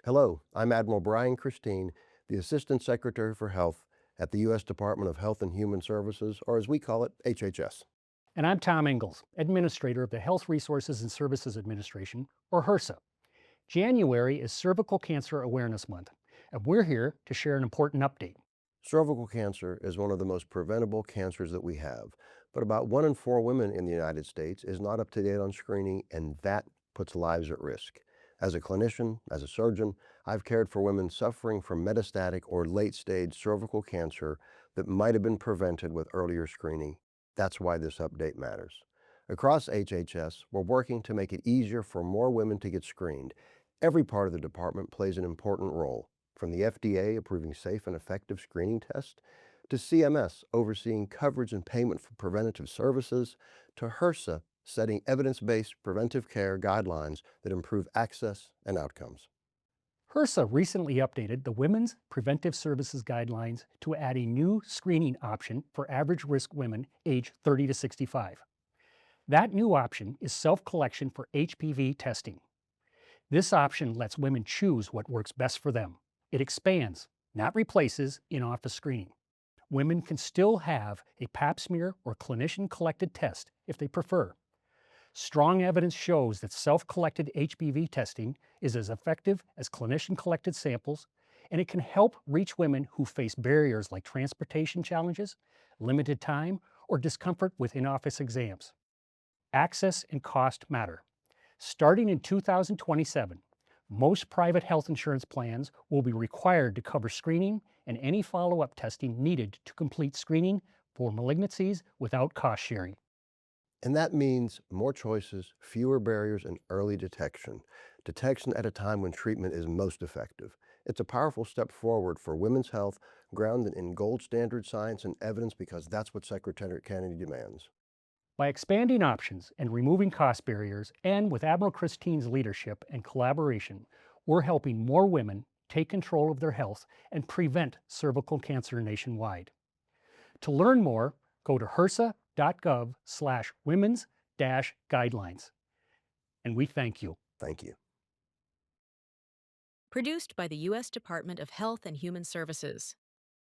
Hello, I'm Admiral Brian Christine, the Assistant Secretary for Health at the U.S. Department of Health and Human Services, or as we call it, HHS. And I'm Tom Engels, Administrator of the Health Resources and Services Administration, or hrsa. January is Cervical Cancer Awareness Month, and we're here to share an important update. Cervical cancer is one of the most preventable cancers that we have, but about 1 in 4 women in the United States is not up to date on screening, and that puts lives at risk. As a clinician, as a surgeon, I've cared for women suffering from metastatic or late-stage cervical cancer that might have been prevented with earlier screening. That's why this update matters. Across HHS, we're working to make it easier for more women to get screened. Every part of the department plays an important role, from the FDA approving safe and effective screening tests, to CMS overseeing coverage and payment for preventative services, to hrsa setting evidence-based preventive care guidelines that improve access and outcomes. hrsa recently updated the Women's Preventive Services Guidelines to add a new screening option for average risk women aged 30 to 65. That new option is self-collection for HPV testing. This option lets women choose what works best for them. It expands, not replaces, in-office screening. Women can still have a pap smear or clinician-collected test if they prefer. Strong evidence shows that self-collected HPV testing is as effective as clinician-collected samples, and it can help reach women who face barriers like transportation challenges, limited time, or discomfort with in-office exams. Access and cost matter. Starting in 2027, most private health insurance plans will be required to cover screening and any follow-up testing needed to complete screening for malignancies without cost sharing. And that means more choices, fewer barriers, and early detection. Detection at a time when treatment is most effective. It's a powerful step forward for women's health, grounded in gold standard science and evidence, because that's what Secretary Kennedy demands. By expanding options and removing cost barriers, and with Admiral Christine's leadership and collaboration, we're helping more women take control of their health and prevent cervical cancer nationwide. To learn more, go to hrsa.gov/women's-guidelines. And we thank you. Thank you. Produced by the U.S. Department of Health and Human Services.